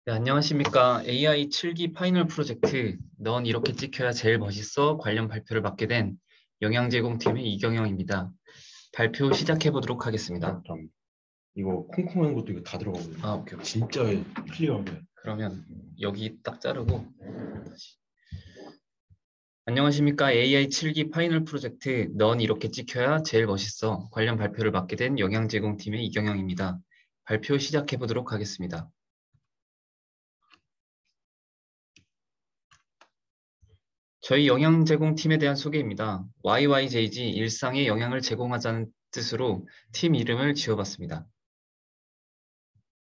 네, 안녕하십니까. AI 7기 파이널 프로젝트 넌 이렇게 찍혀야 제일 멋있어 관련 발표를 맡게 된 영양제공팀의 이경영입니다. 발표 시작해 보도록 하겠습니다. 잠깐. 이거 콩콩한 것도 이거 다 들어가거든요. 아, 오케이. 진짜 클리어하게. 그러면 여기 딱 자르고 다시. 안녕하십니까. AI 7기 파이널 프로젝트 넌 이렇게 찍혀야 제일 멋있어 관련 발표를 맡게 된 영양제공팀의 이경영입니다. 발표 시작해 보도록 하겠습니다. 저희 영양 제공팀에 대한 소개입니다. YYJG 일상에 영양을 제공하자는 뜻으로 팀 이름을 지어봤습니다.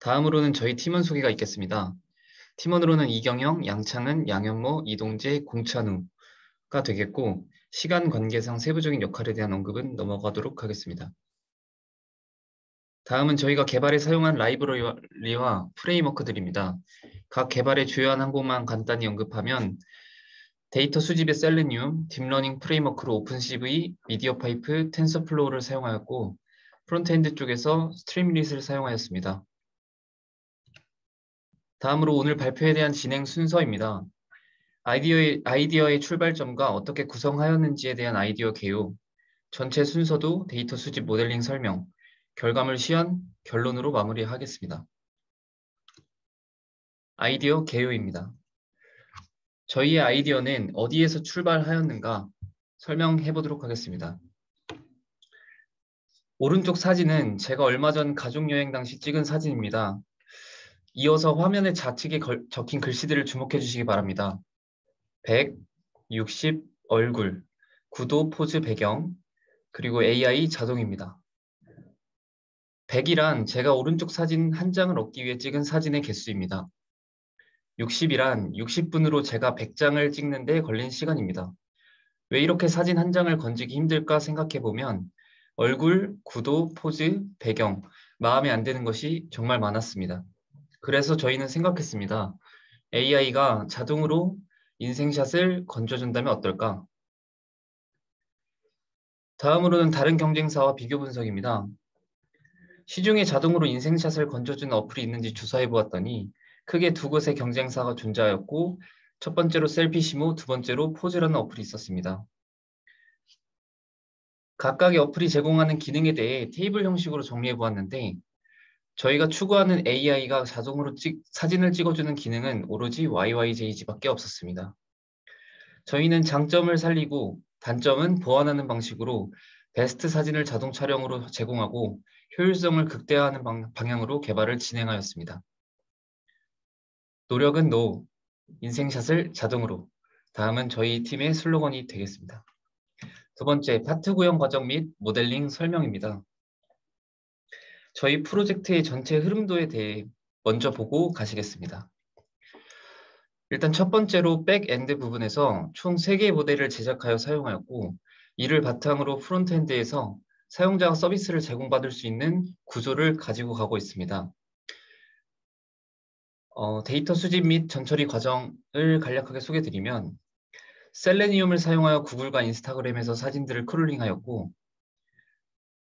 다음으로는 저희 팀원 소개가 있겠습니다. 팀원으로는 이경영, 양창은, 양현모, 이동재, 공찬우가 되겠고 시간 관계상 세부적인 역할에 대한 언급은 넘어가도록 하겠습니다. 다음은 저희가 개발에 사용한 라이브러리와 프레임워크들입니다. 각 개발의 주요한 항목만 간단히 언급하면 데이터 수집의 셀레니움, 딥러닝 프레임워크로 오픈CV, 미디어 파이프, 텐서플로우를 사용하였고 프론트엔드 쪽에서 스트림릿을 사용하였습니다. 다음으로 오늘 발표에 대한 진행 순서입니다. 아이디어의 출발점과 어떻게 구성하였는지에 대한 아이디어 개요, 전체 순서도 데이터 수집 모델링 설명, 결과물 시연, 결론으로 마무리하겠습니다. 아이디어 개요입니다. 저희의 아이디어는 어디에서 출발하였는가 설명해 보도록 하겠습니다. 오른쪽 사진은 제가 얼마 전 가족여행 당시 찍은 사진입니다. 이어서 화면의 좌측에 적힌 글씨들을 주목해 주시기 바랍니다. 100, 60, 얼굴, 구도, 포즈, 배경, 그리고 AI 자동입니다. 100이란 제가 오른쪽 사진 한 장을 얻기 위해 찍은 사진의 개수입니다. 60이란 60분으로 제가 100장을 찍는 데 걸린 시간입니다. 왜 이렇게 사진 한 장을 건지기 힘들까 생각해보면 얼굴, 구도, 포즈, 배경, 마음에 안 드는 것이 정말 많았습니다. 그래서 저희는 생각했습니다. AI가 자동으로 인생샷을 건져준다면 어떨까? 다음으로는 다른 경쟁사와 비교 분석입니다. 시중에 자동으로 인생샷을 건져주는 어플이 있는지 조사해 보았더니 크게 두 곳의 경쟁사가 존재하였고 첫 번째로 셀피시모, 두 번째로 포즈라는 어플이 있었습니다. 각각의 어플이 제공하는 기능에 대해 테이블 형식으로 정리해 보았는데 저희가 추구하는 AI가 자동으로 사진을 찍어주는 기능은 오로지 YYJG밖에 없었습니다. 저희는 장점을 살리고 단점은 보완하는 방식으로 베스트 사진을 자동 촬영으로 제공하고 효율성을 극대화하는 방향으로 개발을 진행하였습니다. 노력은 NO, 인생샷을 자동으로. 다음은 저희 팀의 슬로건이 되겠습니다. 두 번째, 파트 구형 과정 및 모델링 설명입니다. 저희 프로젝트의 전체 흐름도에 대해 먼저 보고 가시겠습니다. 일단 첫 번째로 백엔드 부분에서 총 3개의 모델을 제작하여 사용하였고 이를 바탕으로 프론트엔드에서 사용자가 서비스를 제공받을 수 있는 구조를 가지고 가고 있습니다. 데이터 수집 및 전처리 과정을 간략하게 소개드리면 셀레니움을 사용하여 구글과 인스타그램에서 사진들을 크롤링하였고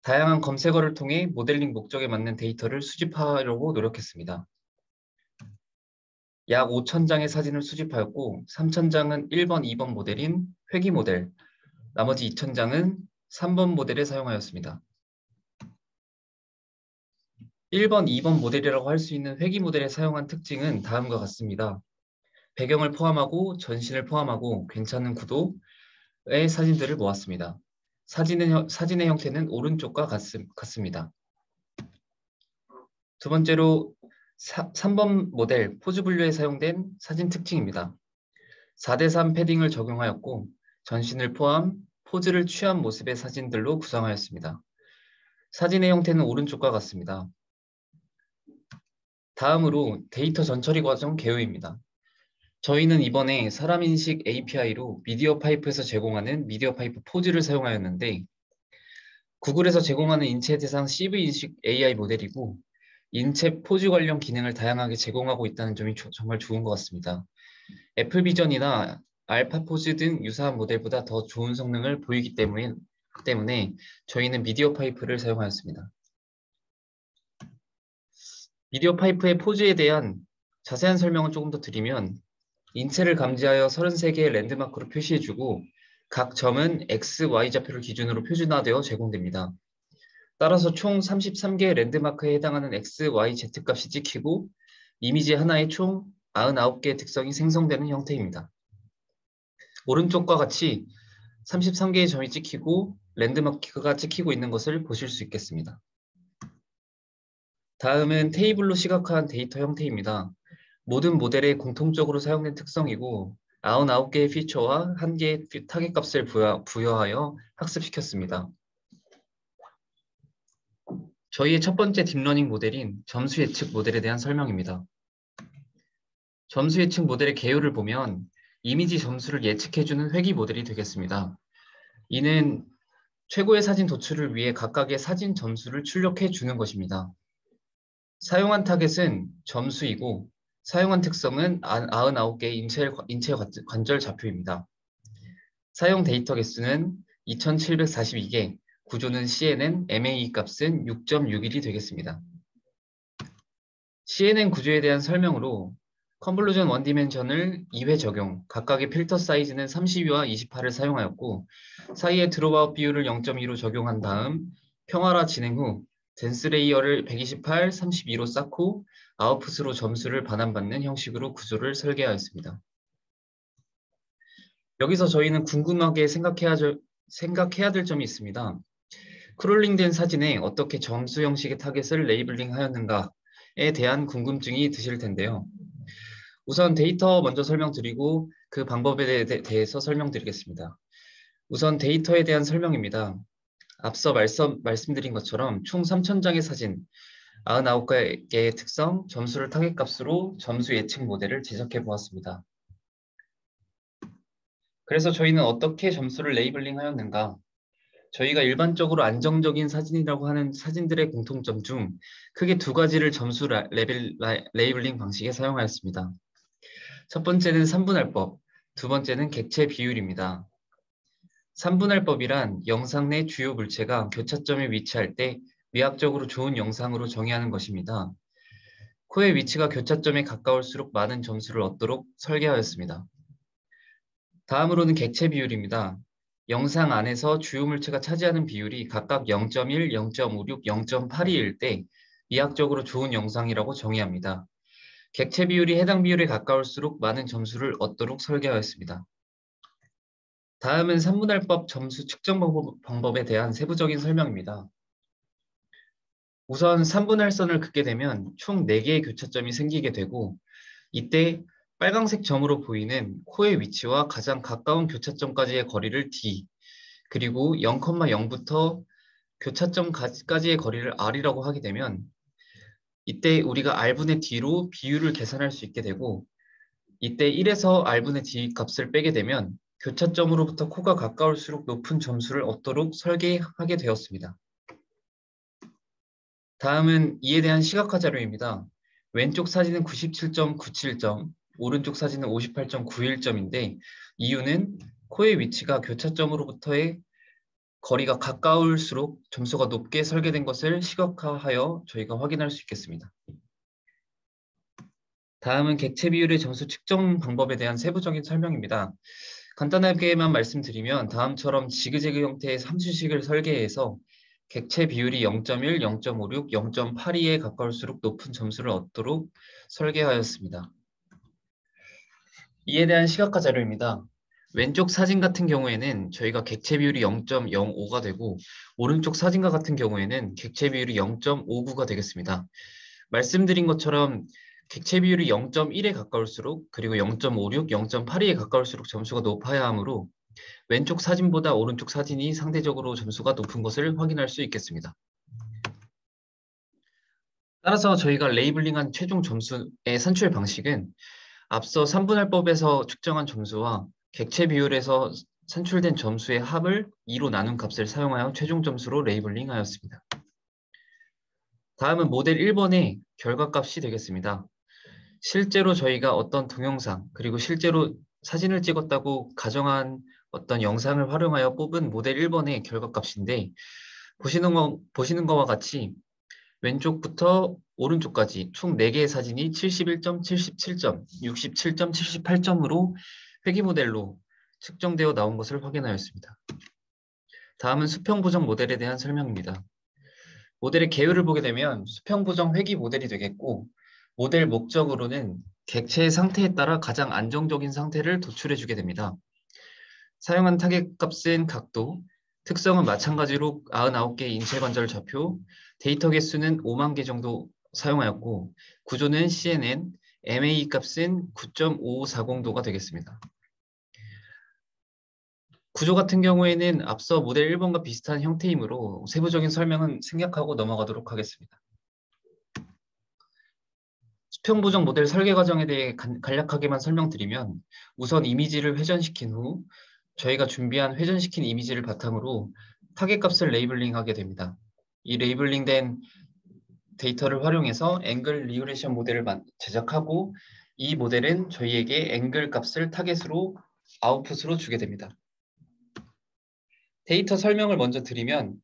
다양한 검색어를 통해 모델링 목적에 맞는 데이터를 수집하려고 노력했습니다. 약 5,000장의 사진을 수집하였고 3,000장은 1번, 2번 모델인 회기 모델, 나머지 2,000장은 3번 모델에 사용하였습니다. 1번, 2번 모델이라고 할 수 있는 회기 모델에 사용한 특징은 다음과 같습니다. 배경을 포함하고 전신을 포함하고 괜찮은 구도의 사진들을 모았습니다. 사진의 형태는 오른쪽과 같습니다. 두 번째로 3번 모델 포즈 분류에 사용된 사진 특징입니다. 4:3 패딩을 적용하였고 전신을 포함 포즈를 취한 모습의 사진들로 구성하였습니다. 사진의 형태는 오른쪽과 같습니다. 다음으로 데이터 전처리 과정 개요입니다. 저희는 이번에 사람인식 API로 미디어 파이프에서 제공하는 미디어 파이프 포즈를 사용하였는데 구글에서 제공하는 인체 대상 CV 인식 AI 모델이고 인체 포즈 관련 기능을 다양하게 제공하고 있다는 점이 정말 좋은 것 같습니다. 애플 비전이나 알파포즈 등 유사한 모델보다 더 좋은 성능을 보이기 때문에 때문에 저희는 미디어 파이프를 사용하였습니다. 미디어 파이프의 포즈에 대한 자세한 설명을 조금 더 드리면 인체를 감지하여 33개의 랜드마크로 표시해주고 각 점은 X, Y 좌표를 기준으로 표준화되어 제공됩니다. 따라서 총 33개의 랜드마크에 해당하는 X, Y, Z 값이 찍히고 이미지 하나에 총 99개의 특성이 생성되는 형태입니다. 오른쪽과 같이 33개의 점이 찍히고 랜드마크가 찍히고 있는 것을 보실 수 있겠습니다. 다음은 테이블로 시각화한 데이터 형태입니다. 모든 모델에 공통적으로 사용된 특성이고 99개의 피처와 1개의 타겟값을 부여하여 학습시켰습니다. 저희의 첫 번째 딥러닝 모델인 점수 예측 모델에 대한 설명입니다. 점수 예측 모델의 개요를 보면 이미지 점수를 예측해주는 회귀 모델이 되겠습니다. 이는 최고의 사진 도출을 위해 각각의 사진 점수를 출력해주는 것입니다. 사용한 타겟은 점수이고 사용한 특성은 99개의 인체 관절 좌표입니다. 사용 데이터 개수는 2742개, 구조는 CNN, MAE 값은 6.61이 되겠습니다. CNN 구조에 대한 설명으로 컨볼루션 원디멘션을 2회 적용, 각각의 필터 사이즈는 32와 28을 사용하였고 사이에 드롭아웃 비율을 0.2로 적용한 다음 평화라 진행 후 덴스 레이어를 128, 32로 쌓고 아웃풋으로 점수를 반환받는 형식으로 구조를 설계하였습니다. 여기서 저희는 궁금하게 생각해야 될 점이 있습니다. 크롤링된 사진에 어떻게 점수 형식의 타겟을 레이블링 하였는가에 대한 궁금증이 드실 텐데요. 우선 데이터 먼저 설명드리고 그 방법에 대해서 설명드리겠습니다. 우선 데이터에 대한 설명입니다. 앞서 말씀드린 것처럼 총 3,000장의 사진, 99개의 특성, 점수를 타겟값으로 점수 예측 모델을 제작해 보았습니다. 그래서 저희는 어떻게 점수를 레이블링 하였는가? 저희가 일반적으로 안정적인 사진이라고 하는 사진들의 공통점 중 크게 두 가지를 점수 레이블링 방식에 사용하였습니다. 첫 번째는 3분할법, 두 번째는 객체 비율입니다. 3분할법이란 영상 내 주요 물체가 교차점에 위치할 때 미학적으로 좋은 영상으로 정의하는 것입니다. 코의 위치가 교차점에 가까울수록 많은 점수를 얻도록 설계하였습니다. 다음으로는 객체 비율입니다. 영상 안에서 주요 물체가 차지하는 비율이 각각 0.1, 0.56, 0.82일 때 미학적으로 좋은 영상이라고 정의합니다. 객체 비율이 해당 비율에 가까울수록 많은 점수를 얻도록 설계하였습니다. 다음은 3분할법 점수 측정 방법에 대한 세부적인 설명입니다. 우선 3분할선을 긋게 되면 총 4개의 교차점이 생기게 되고 이때 빨강색 점으로 보이는 코의 위치와 가장 가까운 교차점까지의 거리를 D, 그리고 0,0부터 교차점까지의 거리를 R이라고 하게 되면 이때 우리가 R분의 D로 비율을 계산할 수 있게 되고 이때 1에서 R분의 D 값을 빼게 되면 교차점으로부터 코가 가까울수록 높은 점수를 얻도록 설계하게 되었습니다. 다음은 이에 대한 시각화 자료입니다. 왼쪽 사진은 97.97점, 오른쪽 사진은 58.91점인데 이유는 코의 위치가 교차점으로부터의 거리가 가까울수록 점수가 높게 설계된 것을 시각화하여 저희가 확인할 수 있겠습니다. 다음은 객체 비율의 점수 측정 방법에 대한 세부적인 설명입니다. 간단하게만 말씀드리면 다음처럼 지그재그 형태의 함수식을 설계해서 객체 비율이 0.1, 0.56, 0.82에 가까울수록 높은 점수를 얻도록 설계하였습니다. 이에 대한 시각화 자료입니다. 왼쪽 사진 같은 경우에는 저희가 객체 비율이 0.05가 되고 오른쪽 사진과 같은 경우에는 객체 비율이 0.59가 되겠습니다. 말씀드린 것처럼 객체 비율이 0.1에 가까울수록 그리고 0.56, 0.82에 가까울수록 점수가 높아야 하므로 왼쪽 사진보다 오른쪽 사진이 상대적으로 점수가 높은 것을 확인할 수 있겠습니다. 따라서 저희가 레이블링한 최종 점수의 산출 방식은 앞서 3분할법에서 측정한 점수와 객체 비율에서 산출된 점수의 합을 2로 나눈 값을 사용하여 최종 점수로 레이블링하였습니다. 다음은 모델 1번의 결과값이 되겠습니다. 실제로 저희가 어떤 동영상 그리고 실제로 사진을 찍었다고 가정한 어떤 영상을 활용하여 뽑은 모델 1번의 결과값인데 보시는 거와 같이 왼쪽부터 오른쪽까지 총 4개의 사진이 71점, 77점, 67점, 78점으로 회귀 모델로 측정되어 나온 것을 확인하였습니다. 다음은 수평 보정 모델에 대한 설명입니다. 모델의 개요를 보게 되면 수평 보정 회귀 모델이 되겠고 모델 목적으로는 객체의 상태에 따라 가장 안정적인 상태를 도출해 주게 됩니다. 사용한 타겟값은 각도, 특성은 마찬가지로 99개 인체 관절 좌표, 데이터 개수는 5만 개 정도 사용하였고 구조는 CNN, MAE 값은 9.5540도가 되겠습니다. 구조 같은 경우에는 앞서 모델 1번과 비슷한 형태이므로 세부적인 설명은 생략하고 넘어가도록 하겠습니다. 수평 보정 모델 설계 과정에 대해 간략하게만 설명드리면 우선 이미지를 회전시킨 후 저희가 준비한 회전시킨 이미지를 바탕으로 타겟값을 레이블링하게 됩니다. 이 레이블링된 데이터를 활용해서 앵글 리그레션 모델을 제작하고 이 모델은 저희에게 앵글 값을 타겟으로 아웃풋으로 주게 됩니다. 데이터 설명을 먼저 드리면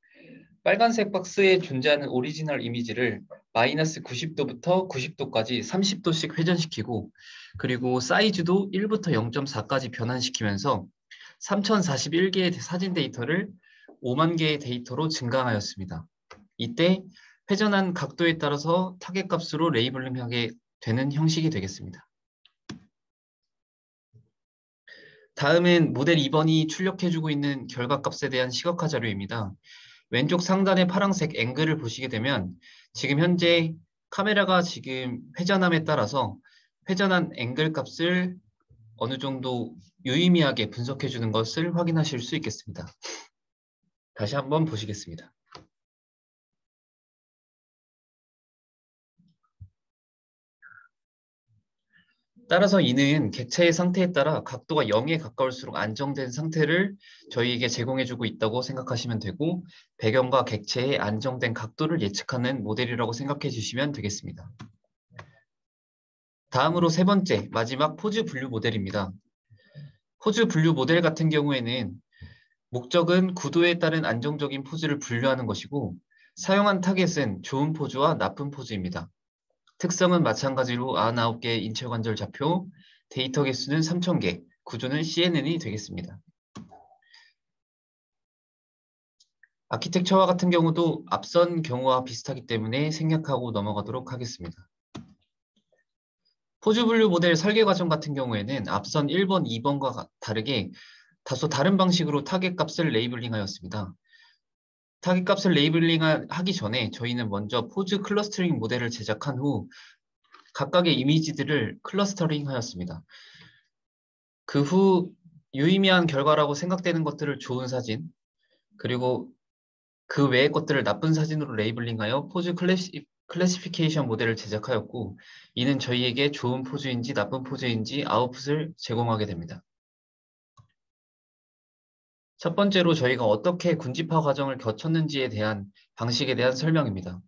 빨간색 박스에 존재하는 오리지널 이미지를 마이너스 90도부터 90도까지 30도씩 회전시키고 그리고 사이즈도 1부터 0.4까지 변환시키면서 3041개의 사진 데이터를 5만 개의 데이터로 증강하였습니다. 이때 회전한 각도에 따라서 타겟 값으로 레이블링하게 되는 형식이 되겠습니다. 다음은 모델 2번이 출력해주고 있는 결과값에 대한 시각화 자료입니다. 왼쪽 상단의 파란색 앵글을 보시게 되면 지금 현재 카메라가 지금 회전함에 따라서 회전한 앵글 값을 어느 정도 유의미하게 분석해 주는 것을 확인하실 수 있겠습니다. 다시 한번 보시겠습니다. 따라서 이는 객체의 상태에 따라 각도가 0에 가까울수록 안정된 상태를 저희에게 제공해주고 있다고 생각하시면 되고 배경과 객체의 안정된 각도를 예측하는 모델이라고 생각해 주시면 되겠습니다. 다음으로 세 번째, 마지막 포즈 분류 모델입니다. 포즈 분류 모델 같은 경우에는 목적은 구도에 따른 안정적인 포즈를 분류하는 것이고 사용한 타겟은 좋은 포즈와 나쁜 포즈입니다. 특성은 마찬가지로 99개의 인체 관절 좌표, 데이터 개수는 3000개, 구조는 CNN이 되겠습니다. 아키텍처와 같은 경우도 앞선 경우와 비슷하기 때문에 생략하고 넘어가도록 하겠습니다. 포즈 분류 모델 설계 과정 같은 경우에는 앞선 1번, 2번과 다르게 다소 다른 방식으로 타겟 값을 레이블링하였습니다. 타겟 값을 레이블링하기 전에 저희는 먼저 포즈 클러스터링 모델을 제작한 후 각각의 이미지들을 클러스터링 하였습니다. 그 후 유의미한 결과라고 생각되는 것들을 좋은 사진, 그리고 그 외의 것들을 나쁜 사진으로 레이블링하여 포즈 클래시피케이션 모델을 제작하였고 이는 저희에게 좋은 포즈인지 나쁜 포즈인지 아웃풋을 제공하게 됩니다. 첫 번째로 저희가 어떻게 군집화 과정을 거쳤는지에 대한 방식에 대한 설명입니다.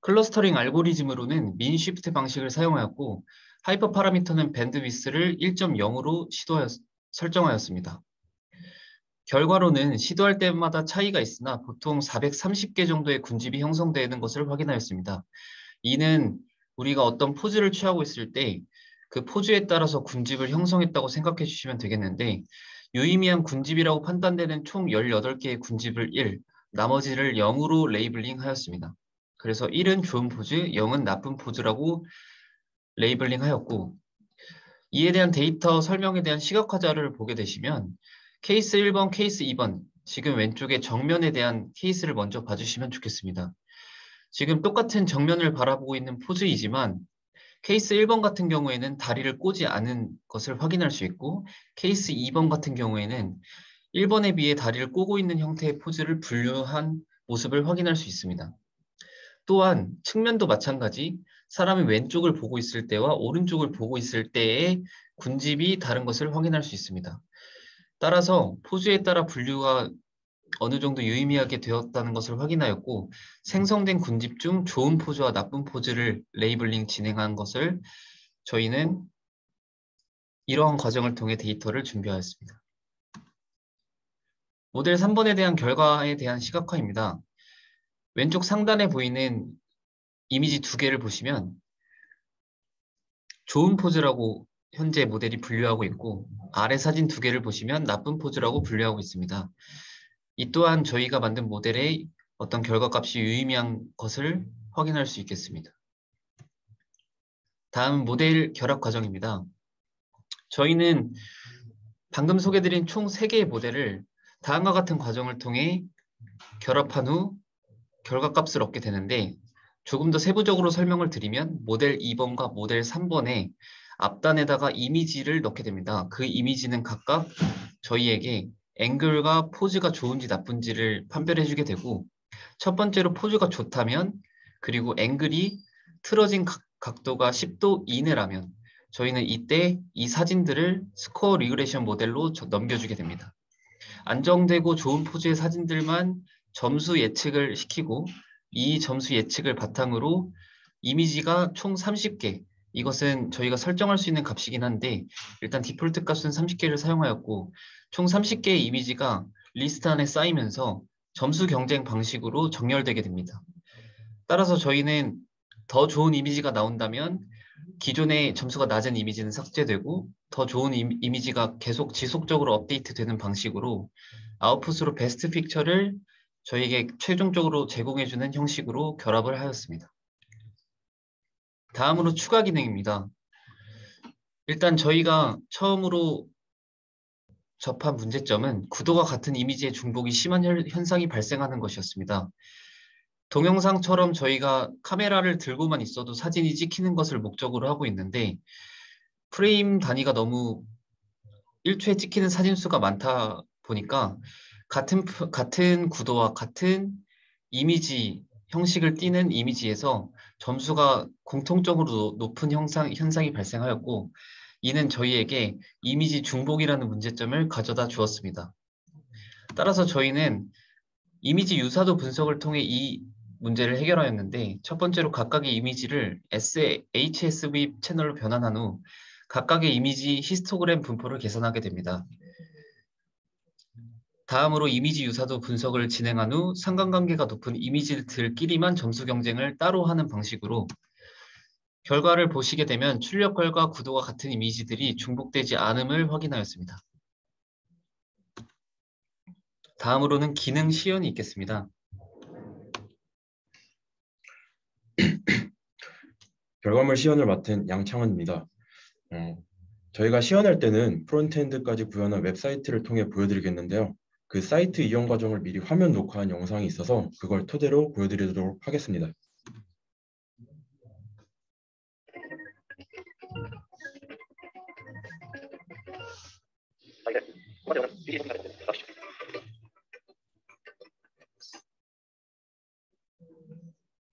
클러스터링 알고리즘으로는 민 쉬프트 방식을 사용하였고 하이퍼 파라미터는 밴드위스를 1.0으로 설정하였습니다. 결과로는 시도할 때마다 차이가 있으나 보통 430개 정도의 군집이 형성되는 것을 확인하였습니다. 이는 우리가 어떤 포즈를 취하고 있을 때 그 포즈에 따라서 군집을 형성했다고 생각해 주시면 되겠는데 유의미한 군집이라고 판단되는 총 18개의 군집을 1, 나머지를 0으로 레이블링 하였습니다. 그래서 1은 좋은 포즈, 0은 나쁜 포즈라고 레이블링 하였고 이에 대한 데이터 설명에 대한 시각화 자료를 보게 되시면 케이스 1번, 케이스 2번, 지금 왼쪽에 정면에 대한 케이스를 먼저 봐주시면 좋겠습니다. 지금 똑같은 정면을 바라보고 있는 포즈이지만 케이스 1번 같은 경우에는 다리를 꼬지 않은 것을 확인할 수 있고 케이스 2번 같은 경우에는 1번에 비해 다리를 꼬고 있는 형태의 포즈를 분류한 모습을 확인할 수 있습니다. 또한 측면도 마찬가지 사람이 왼쪽을 보고 있을 때와 오른쪽을 보고 있을 때의 군집이 다른 것을 확인할 수 있습니다. 따라서 포즈에 따라 분류가 어느 정도 유의미하게 되었다는 것을 확인하였고 생성된 군집 중 좋은 포즈와 나쁜 포즈를 레이블링 진행한 것을 저희는 이러한 과정을 통해 데이터를 준비하였습니다. 모델 3번에 대한 결과에 대한 시각화입니다. 왼쪽 상단에 보이는 이미지 두 개를 보시면 좋은 포즈라고 현재 모델이 분류하고 있고, 아래 사진 두 개를 보시면 나쁜 포즈라고 분류하고 있습니다. 이 또한 저희가 만든 모델의 어떤 결과값이 유의미한 것을 확인할 수 있겠습니다. 다음 모델 결합 과정입니다. 저희는 방금 소개드린 총 3개의 모델을 다음과 같은 과정을 통해 결합한 후 결과값을 얻게 되는데, 조금 더 세부적으로 설명을 드리면 모델 2번과 모델 3번에 앞단에다가 이미지를 넣게 됩니다. 그 이미지는 각각 저희에게 앵글과 포즈가 좋은지 나쁜지를 판별해주게 되고, 첫 번째로 포즈가 좋다면, 그리고 앵글이 틀어진 각도가 10도 이내라면 저희는 이때 이 사진들을 스코어 리그레션 모델로 넘겨주게 됩니다. 안정되고 좋은 포즈의 사진들만 점수 예측을 시키고, 이 점수 예측을 바탕으로 이미지가 총 30개, 이것은 저희가 설정할 수 있는 값이긴 한데 일단 디폴트 값은 30개를 사용하였고, 총 30개의 이미지가 리스트 안에 쌓이면서 점수 경쟁 방식으로 정렬되게 됩니다. 따라서 저희는 더 좋은 이미지가 나온다면 기존의 점수가 낮은 이미지는 삭제되고, 더 좋은 이미지가 계속 지속적으로 업데이트되는 방식으로 아웃풋으로 베스트 픽처를 저희에게 최종적으로 제공해주는 형식으로 결합을 하였습니다. 다음으로 추가 기능입니다. 일단 저희가 처음으로 접한 문제점은 구도가 같은 이미지의 중복이 심한 현상이 발생하는 것이었습니다. 동영상처럼 저희가 카메라를 들고만 있어도 사진이 찍히는 것을 목적으로 하고 있는데, 프레임 단위가 너무 1초에 찍히는 사진 수가 많다 보니까 같은 구도와 같은 이미지 형식을 띠는 이미지에서 점수가 공통적으로 높은 현상이 발생하였고, 이는 저희에게 이미지 중복이라는 문제점을 가져다 주었습니다. 따라서 저희는 이미지 유사도 분석을 통해 이 문제를 해결하였는데, 첫 번째로 각각의 이미지를 HSV 채널로 변환한 후 각각의 이미지 히스토그램 분포를 계산하게 됩니다. 다음으로 이미지 유사도 분석을 진행한 후 상관관계가 높은 이미지들끼리만 점수 경쟁을 따로 하는 방식으로 결과를 보시게 되면 출력걸과 구도가 같은 이미지들이 중복되지 않음을 확인하였습니다. 다음으로는 기능 시연이 있겠습니다. 결과물 시연을 맡은 양창원입니다. 저희가 시연할 때는 프론트엔드까지 구현한 웹사이트를 통해 보여드리겠는데요. 그 사이트 이용 과정을 미리 화면 녹화한 영상이 있어서 그걸 토대로 보여드리도록 하겠습니다.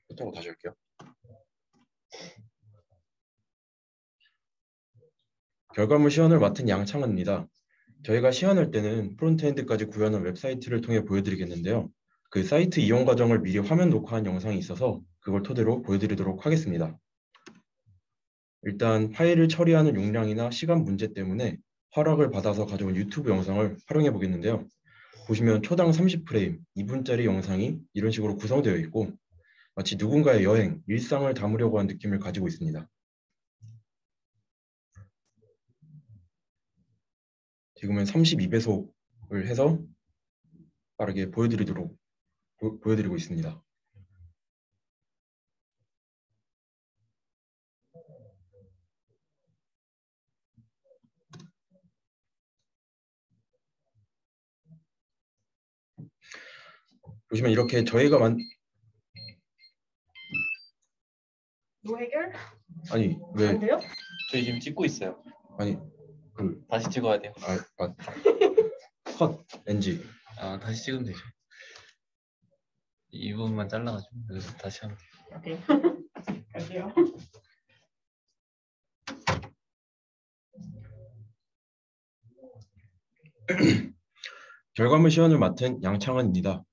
부터 다시 할게요. 결과물 시연을 맡은 양창원입니다. 저희가 시연할 때는 프론트엔드까지 구현한 웹사이트를 통해 보여드리겠는데요. 그 사이트 이용 과정을 미리 화면 녹화한 영상이 있어서 그걸 토대로 보여드리도록 하겠습니다. 일단 파일을 처리하는 용량이나 시간 문제 때문에 허락을 받아서 가져온 유튜브 영상을 활용해 보겠는데요. 보시면 초당 30프레임, 2분짜리 영상이 이런 식으로 구성되어 있고 마치 누군가의 여행, 일상을 담으려고 한 느낌을 가지고 있습니다. 지금은 32배속을 해서 빠르게 보여드리고 있습니다. 보시면 이렇게 저희가 노 해결? 아니 왜 안 돼요? 저희 지금 찍고 있어요. 아니 다시 찍어야 돼요. 컷 NG. 다시 찍으면 되죠. 이 부분만 잘라가지고 여기서 다시 하면 돼요. 오케이. 갈게요. 결과물 시연을 맡은 양창원입니다.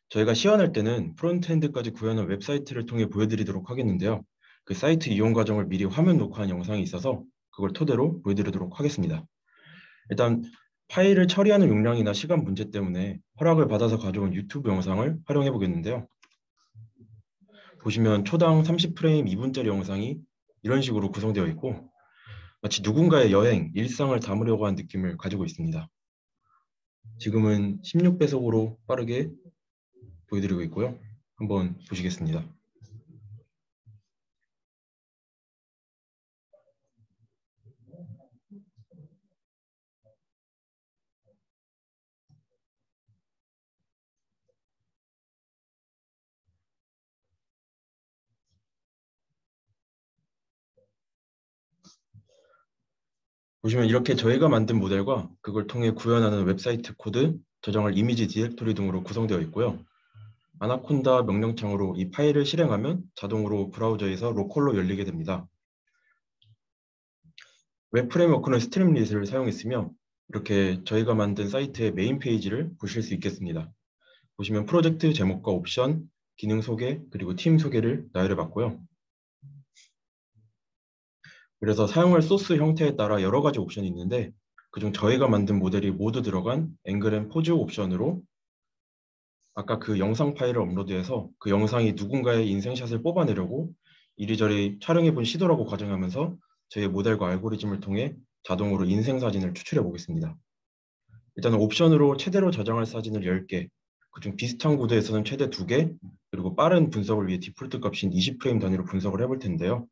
저희가 시연할 때는 프론트엔드까지 구현한 웹사이트를 통해 보여드리도록 하겠는데요. 그 사이트 이용 과정을 미리 화면 녹화한 영상이 있어서 그걸 토대로 보여드리도록 하겠습니다. 일단 파일을 처리하는 용량이나 시간 문제 때문에 허락을 받아서 가져온 유튜브 영상을 활용해 보겠는데요. 보시면 초당 30프레임 2분짜리 영상이 이런 식으로 구성되어 있고 마치 누군가의 여행, 일상을 담으려고 한 느낌을 가지고 있습니다. 지금은 16배속으로 빠르게 보여드리고 있고요. 한번 보시겠습니다. 보시면 이렇게 저희가 만든 모델과 그걸 통해 구현하는 웹사이트 코드, 저장할 이미지 디렉토리 등으로 구성되어 있고요. 아나콘다 명령창으로 이 파일을 실행하면 자동으로 브라우저에서 로컬로 열리게 됩니다. 웹 프레임워크는 스트림릿을 사용했으며 이렇게 저희가 만든 사이트의 메인 페이지를 보실 수 있겠습니다. 보시면 프로젝트 제목과 옵션, 기능 소개, 그리고 팀 소개를 나열해 봤고요. 그래서 사용할 소스 형태에 따라 여러 가지 옵션이 있는데 그중 저희가 만든 모델이 모두 들어간 앵글 앤 포즈 옵션으로 아까 그 영상 파일을 업로드해서 그 영상이 누군가의 인생샷을 뽑아내려고 이리저리 촬영해본 시도라고 가정하면서 저희 모델과 알고리즘을 통해 자동으로 인생 사진을 추출해 보겠습니다. 일단은 옵션으로 최대로 저장할 사진을 10개, 그중 비슷한 구도에서는 최대 2개, 그리고 빠른 분석을 위해 디폴트 값인 20프레임 단위로 분석을 해볼 텐데요.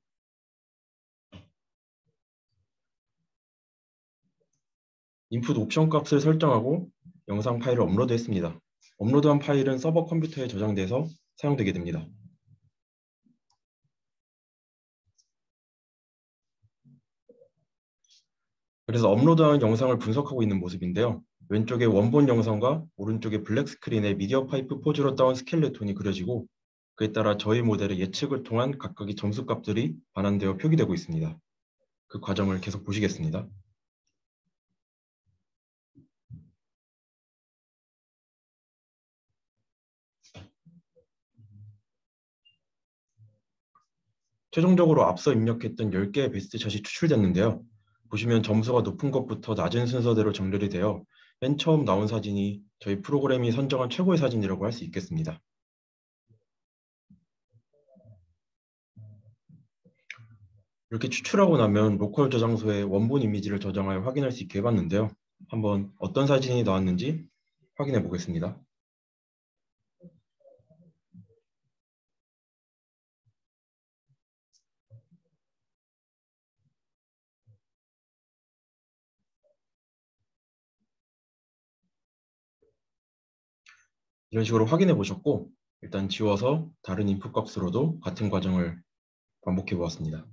인풋 옵션 값을 설정하고 영상 파일을 업로드했습니다. 업로드한 파일은 서버 컴퓨터에 저장돼서 사용되게 됩니다. 그래서 업로드한 영상을 분석하고 있는 모습인데요. 왼쪽에 원본 영상과 오른쪽에 블랙 스크린에 미디어 파이프 포즈로 따온 스켈레톤이 그려지고 그에 따라 저희 모델의 예측을 통한 각각의 점수 값들이 반환되어 표기되고 있습니다. 그 과정을 계속 보시겠습니다. 최종적으로 앞서 입력했던 10개의 베스트샷이 추출됐는데요. 보시면 점수가 높은 것부터 낮은 순서대로 정렬이 되어 맨 처음 나온 사진이 저희 프로그램이 선정한 최고의 사진이라고 할 수 있겠습니다. 이렇게 추출하고 나면 로컬 저장소에 원본 이미지를 저장하여 확인할 수 있게 해봤는데요. 한번 어떤 사진이 나왔는지 확인해 보겠습니다. 이런 식으로 확인해 보셨고 일단 지워서 다른 인풋 값으로도 같은 과정을 반복해 보았습니다.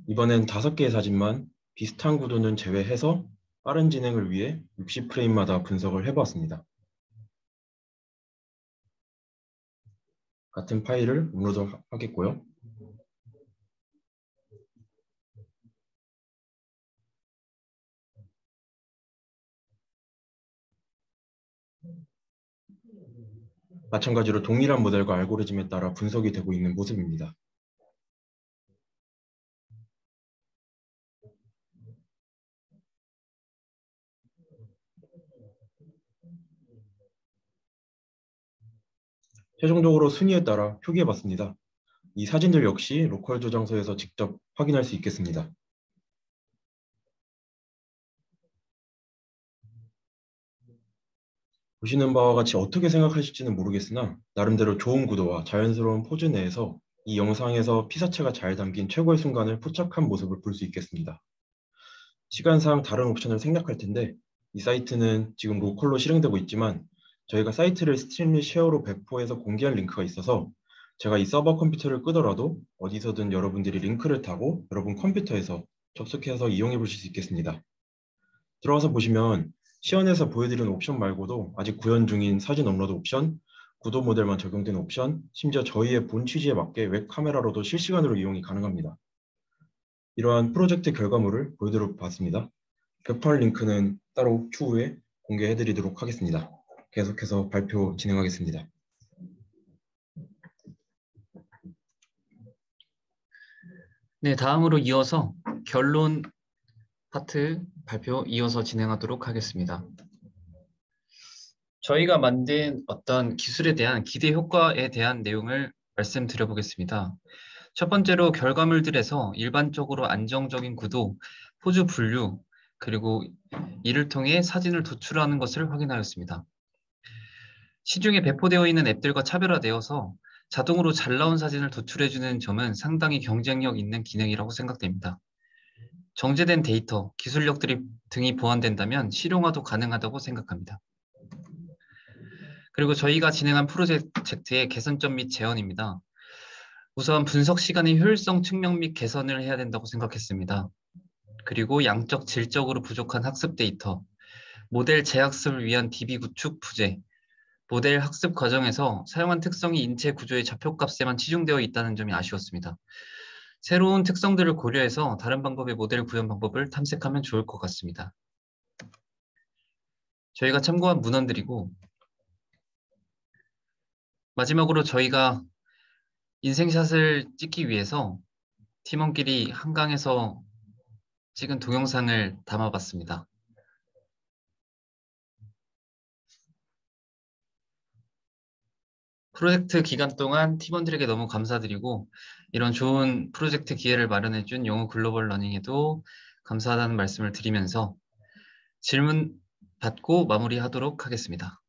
이번엔 5개의 사진만 비슷한 구도는 제외해서 빠른 진행을 위해 60프레임마다 분석을 해보았습니다. 같은 파일을 업로드 하겠고요. 마찬가지로 동일한 모델과 알고리즘에 따라 분석이 되고 있는 모습입니다. 최종적으로 순위에 따라 표기해봤습니다. 이 사진들 역시 로컬 저장소에서 직접 확인할 수 있겠습니다. 보시는 바와 같이 어떻게 생각하실지는 모르겠으나 나름대로 좋은 구도와 자연스러운 포즈 내에서 이 영상에서 피사체가 잘 담긴 최고의 순간을 포착한 모습을 볼 수 있겠습니다. 시간상 다른 옵션을 생략할 텐데 이 사이트는 지금 로컬로 실행되고 있지만 저희가 사이트를 스트림릿 쉐어로 배포해서 공개할 링크가 있어서 제가 이 서버 컴퓨터를 끄더라도 어디서든 여러분들이 링크를 타고 여러분 컴퓨터에서 접속해서 이용해 보실 수 있겠습니다. 들어가서 보시면 시연에서 보여드리는 옵션 말고도 아직 구현 중인 사진 업로드 옵션, 구도 모델만 적용된 옵션, 심지어 저희의 본 취지에 맞게 웹 카메라로도 실시간으로 이용이 가능합니다. 이러한 프로젝트 결과물을 보여드려 봤습니다. 웹팔 링크는 따로 추후에 공개해드리도록 하겠습니다. 계속해서 발표 진행하겠습니다. 네, 다음으로 이어서 결론 파트 발표 이어서 진행하도록 하겠습니다. 저희가 만든 어떤 기술에 대한 기대 효과에 대한 내용을 말씀드려 보겠습니다. 첫 번째로 결과물들에서 일반적으로 안정적인 구도, 포즈 분류, 그리고 이를 통해 사진을 도출하는 것을 확인하였습니다. 시중에 배포되어 있는 앱들과 차별화되어서 자동으로 잘 나온 사진을 도출해주는 점은 상당히 경쟁력 있는 기능이라고 생각됩니다. 정제된 데이터, 기술력들이 등이 보완된다면 실용화도 가능하다고 생각합니다. 그리고 저희가 진행한 프로젝트의 개선점 및 제언입니다. 우선 분석 시간의 효율성 측면 및 개선을 해야 된다고 생각했습니다. 그리고 양적, 질적으로 부족한 학습 데이터, 모델 재학습을 위한 DB 구축 부재, 모델 학습 과정에서 사용한 특성이 인체 구조의 좌표값에만 치중되어 있다는 점이 아쉬웠습니다. 새로운 특성들을 고려해서 다른 방법의 모델 구현 방법을 탐색하면 좋을 것 같습니다. 저희가 참고한 문헌들이고, 마지막으로 저희가 인생샷을 찍기 위해서 팀원끼리 한강에서 찍은 동영상을 담아봤습니다. 프로젝트 기간 동안 팀원들에게 너무 감사드리고 이런 좋은 프로젝트 기회를 마련해준 영어 글로벌 러닝에도 감사하다는 말씀을 드리면서 질문 받고 마무리하도록 하겠습니다.